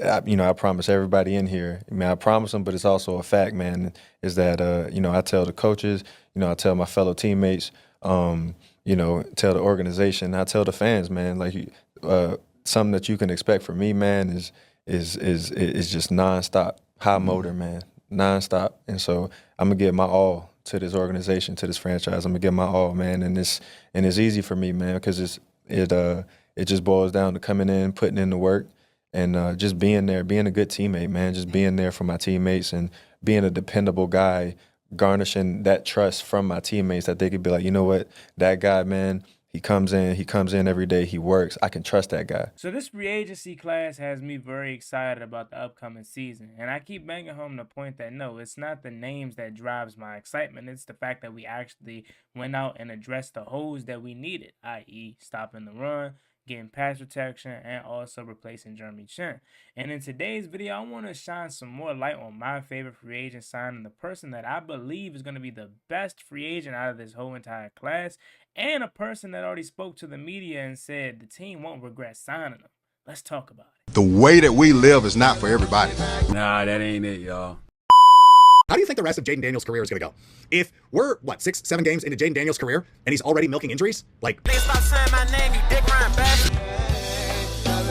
I promise everybody in here. I mean, I promise them, but it's also a fact, man. Is that I tell the coaches, I tell my fellow teammates, tell the organization, I tell the fans, man. Something that you can expect from me, man, is just nonstop high motor, man, nonstop. And so I'm gonna give my all to this organization, to this franchise. I'm gonna give my all, man. And it's easy for me, man, because it just boils down to coming in, putting in the work, and just being there, being a good teammate, man, just being there for my teammates and being a dependable guy, garnishing that trust from my teammates that they could be like, you know what, that guy, man, he comes in every day, he works. I can trust that guy. So this free agency class has me very excited about the upcoming season. And I keep banging home the point that no, it's not the names that drives my excitement. It's the fact that we actually went out and addressed the holes that we needed, i.e. stopping the run, getting pass protection, and also replacing Jeremy Chinn. And in today's video, I want to shine some more light on my favorite free agent signing, the person that I believe is going to be the best free agent out of this whole entire class, and a person that already spoke to the media and said the team won't regret signing him. Let's talk about it. The way that we live is not for everybody. Nah, that ain't it, y'all. How do you think the rest of Jaden Daniels' career is going to go? If we're, 6, 7 games into Jaden Daniels' career, and he's already milking injuries? Stop saying my name, you dick riding bastard. I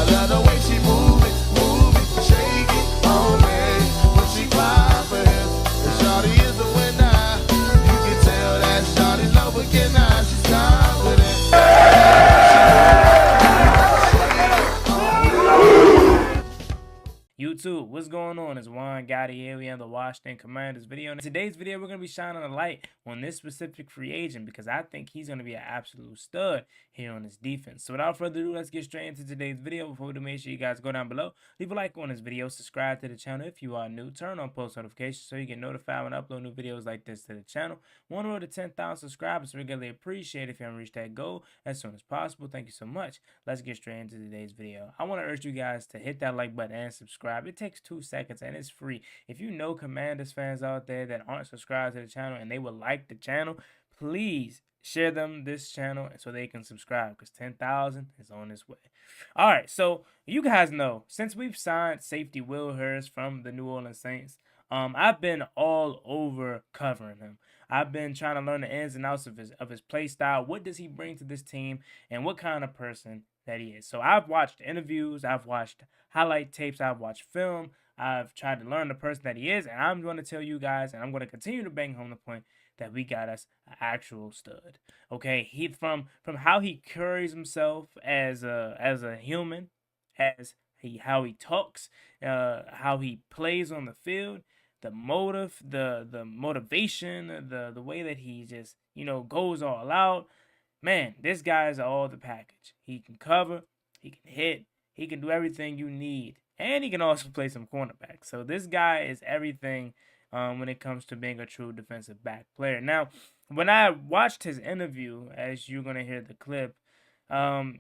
love the way she move it, shake it on me. When she cry for him, and Shawty is the winner. You can tell that Shawty love again now, she's confident. YouTube, what's going on? It's Juan Gotti here. We have the Washington Commanders video. In today's video, we're going to be shining a light on this specific free agent because I think he's going to be an absolute stud here on this defense. So without further ado, let's get straight into today's video. Before we do, make sure you guys go down below, leave a like on this video, subscribe to the channel if you are new, turn on post notifications so you get notified when I upload new videos like this to the channel. Want to road to 10,000 subscribers, so we really appreciate it if you haven't reached that goal as soon as possible. Thank you so much. Let's get straight into today's video. I want to urge you guys to hit that like button and subscribe. It takes 2 seconds and it's free. If you know Commanders fans out there that aren't subscribed to the channel and they would like the channel, please share them this channel so they can subscribe because 10,000 is on its way. All right, so you guys know since we've signed safety Will Hurst from the New Orleans Saints, I've been all over covering him. I've been trying to learn the ins and outs of his play style. What does he bring to this team, and what kind of person that he is. So I've watched interviews, I've watched highlight tapes, I've watched film. I've tried to learn the person that he is, and I'm going to tell you guys, and I'm going to continue to bang home the point that we got us an actual stud. Okay, he from how he carries himself as a human, how he talks, how he plays on the field, the motive, the motivation, the way that he just goes all out. Man, this guy is all the package. He can cover, he can hit, he can do everything you need, and he can also play some cornerback. So this guy is everything when it comes to being a true defensive back player. Now, when I watched his interview, as you're going to hear the clip,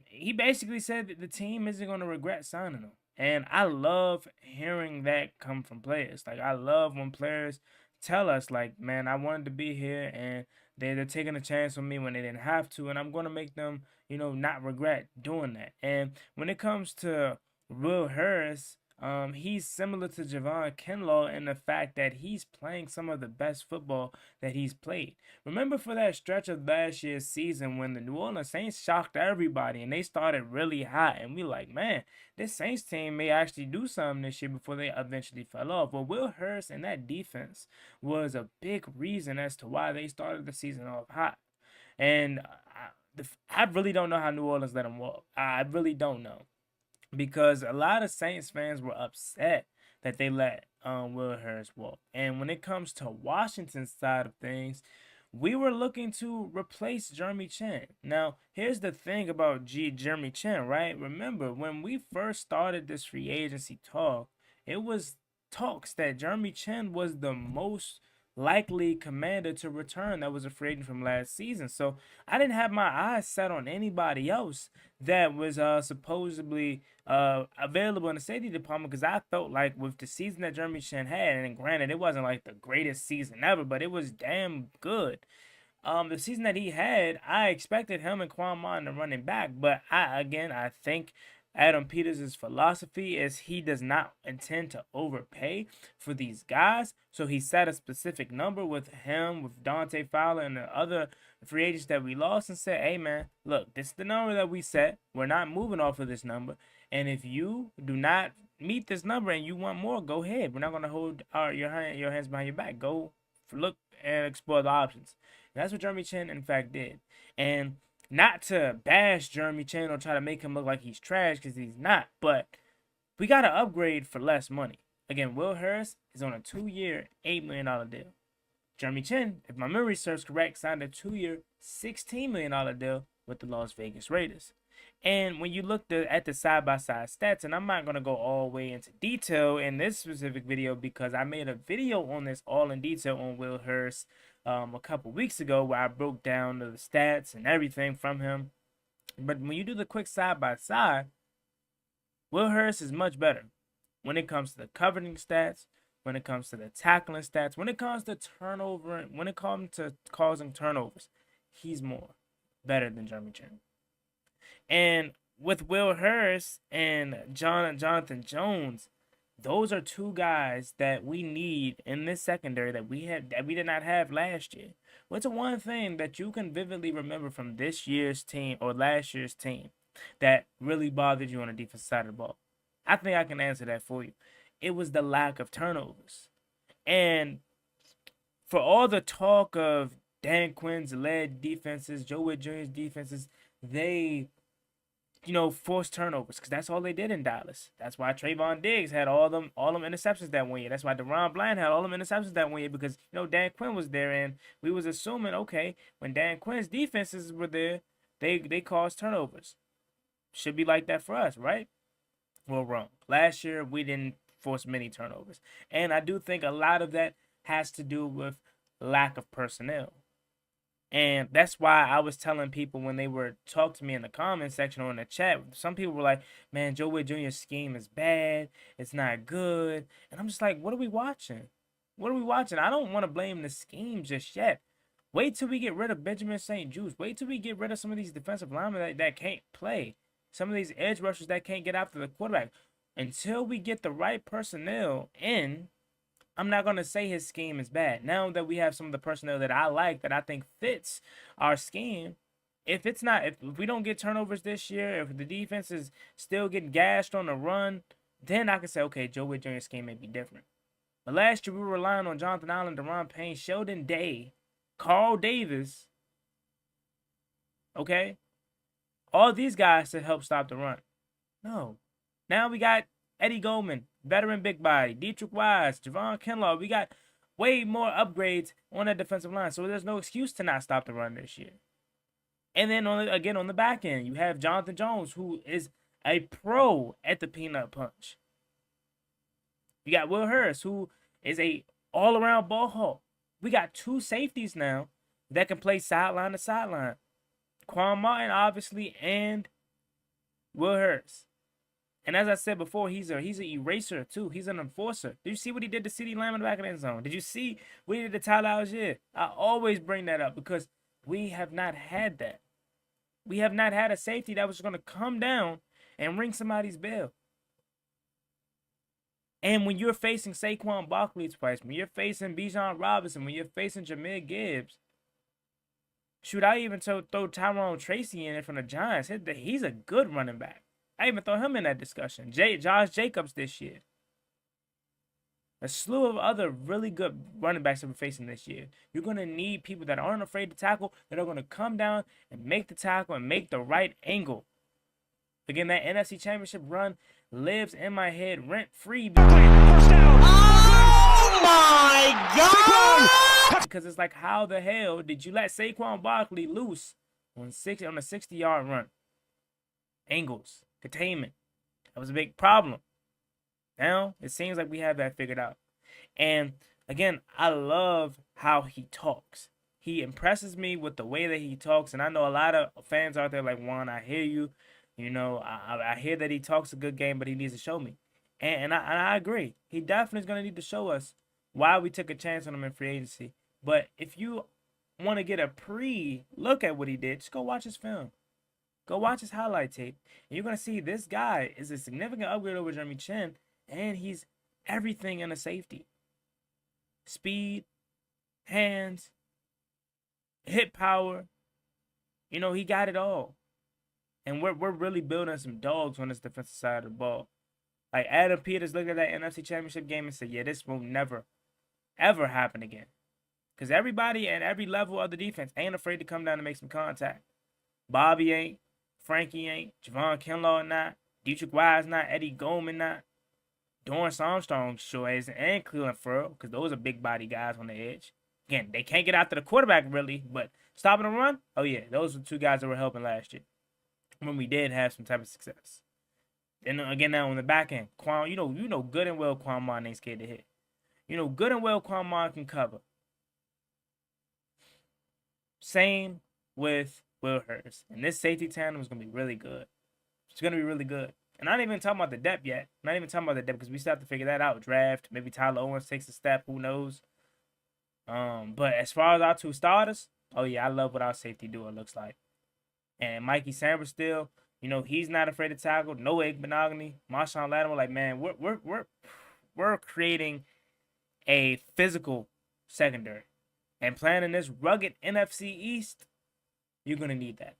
he basically said that the team isn't going to regret signing him. And I love hearing that come from players. Like, I love when players tell us, like, man, I wanted to be here, and they're taking a chance on me when they didn't have to, and I'm going to make them, not regret doing that. And when it comes to Will Harris, he's similar to Javon Kinlaw in the fact that he's playing some of the best football that he's played. Remember for that stretch of last year's season when the New Orleans Saints shocked everybody and they started really hot, and we like, man, this Saints team may actually do something this year before they eventually fell off. Well, Will Hurst and that defense was a big reason as to why they started the season off hot. And I really don't know how New Orleans let him walk. I really don't know. Because a lot of Saints fans were upset that they let Will Hurst walk. And when it comes to Washington's side of things, we were looking to replace Jeremy Chinn. Now, here's the thing about Jeremy Chinn, right? Remember, when we first started this free agency talk, it was talks that Jeremy Chinn was the most likely commander to return that was a free agent from last season. So I didn't have my eyes set on anybody else that was supposedly available in the safety department, because I felt like with the season that Jeremy Chinn had, and granted it wasn't like the greatest season ever, but it was damn good. the season that he had, I expected him and Quan Mon to running back, but I think Adam Peters' philosophy is he does not intend to overpay for these guys, so he set a specific number with him, with Dante Fowler, and the other free agents that we lost, and said, "Hey man, look, this is the number that we set. We're not moving off of this number, and if you do not meet this number and you want more, go ahead. We're not going to hold your hands behind your back. Go look and explore the options." And that's what Jeremy Chinn, in fact, did. And not to bash Jeremy Chinn or try to make him look like he's trash, because he's not, but we got to upgrade for less money. Again, Will Harris is on a 2-year, $8 million deal. Jeremy Chinn, if my memory serves correct, signed a 2-year, $16 million deal with the Las Vegas Raiders. And when you look at the side-by-side stats, and I'm not going to go all the way into detail in this specific video because I made a video on this all in detail on Will Hurst a couple weeks ago where I broke down the stats and everything from him. But when you do the quick side-by-side, Will Hurst is much better when it comes to the covering stats, when it comes to the tackling stats, when it comes to turnover, when it comes to causing turnovers. He's more better than Jeremy Chinn. And with Will Hurst and Jonathan Jones, those are two guys that we need in this secondary that we did not have last year. What's the one thing that you can vividly remember from this year's team or last year's team that really bothered you on the defensive side of the ball? I think I can answer that for you. It was the lack of turnovers. And for all the talk of Dan Quinn's led defenses, Joe Witt Jr.'s defenses, they forced turnovers because that's all they did in Dallas. That's why Trayvon Diggs had all them interceptions that 1 year. That's why DeRon Bland had all them interceptions that 1 year because Dan Quinn was there, and we was assuming, okay, when Dan Quinn's defenses were there, they caused turnovers. Should be like that for us, right? Well, wrong. Last year we didn't force many turnovers, and I do think a lot of that has to do with lack of personnel. And that's why I was telling people when they were talking to me in the comment section or in the chat, some people were like, man, Joe Witt Jr.'s scheme is bad. It's not good. And I'm just like, what are we watching? What are we watching? I don't want to blame the scheme just yet. Wait till we get rid of Benjamin St. Juste. Wait till we get rid of some of these defensive linemen that can't play. Some of these edge rushers that can't get after the quarterback. Until we get the right personnel in, I'm not going to say his scheme is bad. Now that we have some of the personnel that I like, that I think fits our scheme, if we don't get turnovers this year, if the defense is still getting gashed on the run, then I can say, okay, Joe Witt Jr.'s scheme may be different. But last year we were relying on Jonathan Allen, Deron Payne, Sheldon Day, Carl Davis, okay? All these guys to help stop the run. No. Now we got Eddie Goldman, veteran big body, Dietrich Wise, Javon Kinlaw. We got way more upgrades on that defensive line, so there's no excuse to not stop the run this year. And then on the back end, you have Jonathan Jones, who is a pro at the peanut punch. You got Will Hurst, who is a all-around ball hawk. We got two safeties now that can play sideline to sideline. Quan Martin, obviously, and Will Hurst. And as I said before, he's an eraser too. He's an enforcer. Did you see what he did to CeeDee Lamb in the back of the end zone? Did you see what he did to Tyler Algier? I always bring that up because we have not had that. We have not had a safety that was going to come down and ring somebody's bell. And when you're facing Saquon Barkley twice, when you're facing Bijan Robinson, when you're facing Jahmyr Gibbs, shoot, I even throw Tyrone Tracy in it from the Giants. He's a good running back. I even throw him in that discussion. Josh Jacobs this year. A slew of other really good running backs that we're facing this year. You're going to need people that aren't afraid to tackle, that are going to come down and make the tackle and make the right angle. Again, that NFC Championship run lives in my head rent-free. First down. Oh, my God! Because it's like, how the hell did you let Saquon Barkley loose on a 60-yard run? Angles. Containment. That was a big problem. Now, it seems like we have that figured out. And, again, I love how he talks. He impresses me with the way that he talks. And I know a lot of fans out there like, Juan, I hear you. I hear that he talks a good game, but he needs to show me. And I agree. He definitely is going to need to show us why we took a chance on him in free agency. But if you want to get a look at what he did, just go watch his film. Go watch his highlight tape. And you're going to see this guy is a significant upgrade over Jeremy Chinn, and he's everything in a safety. Speed, hands, hit power. You know, he got it all. And we're really building some dogs on this defensive side of the ball. Like Adam Peters looked at that NFC Championship game and said, yeah, this will never, ever happen again. Because everybody at every level of the defense ain't afraid to come down and make some contact. Bobby ain't. Frankie ain't. Javon Kinlaw not. Dietrich Wise not. Eddie Goldman not. Dorrance Armstrong sure isn't. And Cleveland Furl, because those are big body guys on the edge. Again, they can't get after the quarterback really, but stopping the run, oh yeah, those were two guys that were helping last year when we did have some type of success. And again, now on the back end, Quan, you know good and well Quan Mon ain't scared to hit. You know good and well Quan Mon can cover. Same with Will Hurst. And this safety tandem is going to be really good. It's going to be really good. And I'm not even talking about the depth yet. I'm not even talking about the depth because we still have to figure that out. Draft, maybe Tyler Owens takes a step, who knows. But as far as our two starters, oh yeah, I love what our safety duo looks like. And Mikey Sanders still, you know, he's not afraid to tackle. No Igbenogany, Marshawn Lattimore, like man, we're creating a physical secondary. And playing in this rugged NFC East, you're gonna need that.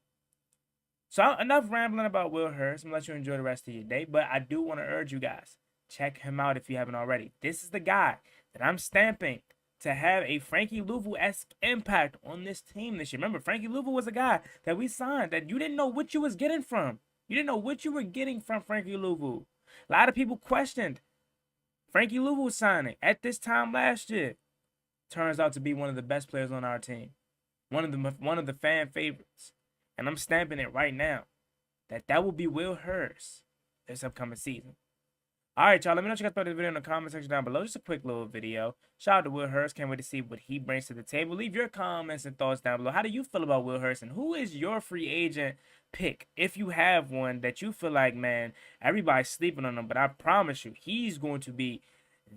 So enough rambling about Will Hurst. I'm gonna let you enjoy the rest of your day. But I do want to urge you guys, check him out if you haven't already. This is the guy that I'm stamping to have a Frankie Louvu-esque impact on this team this year. Remember, Frankie Louvu was a guy that we signed that you didn't know what you was getting from. You didn't know what you were getting from Frankie Louvu. A lot of people questioned Frankie Louvu signing at this time last year. Turns out to be one of the best players on our team. One of the fan favorites. And I'm stamping it right now that will be Will Hurst this upcoming season. All right, y'all. Let me know what you guys thought of the video in the comment section down below. Just a quick little video. Shout out to Will Hurst. Can't wait to see what he brings to the table. Leave your comments and thoughts down below. How do you feel about Will Hurst? And who is your free agent pick, if you have one, that you feel like, man, everybody's sleeping on him, but I promise you, he's going to be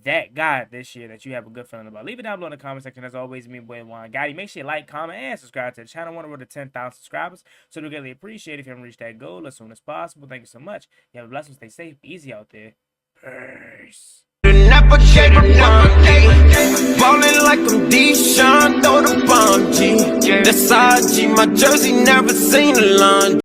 that guy this year that you have a good feeling about. Leave it down below in the comment section. As always, me, boy, Juan Gotti. Make sure you like, comment, and subscribe to the channel. I want to roll to 10,000 subscribers. So we greatly appreciate it if you haven't reached that goal as soon as possible. Thank you so much. You have a blessing. Stay safe. Easy out there. Peace. Never gave a one. Ballin' like I'm D-Sean, throw the bomb, G. That's IG, my jersey, never seen a line.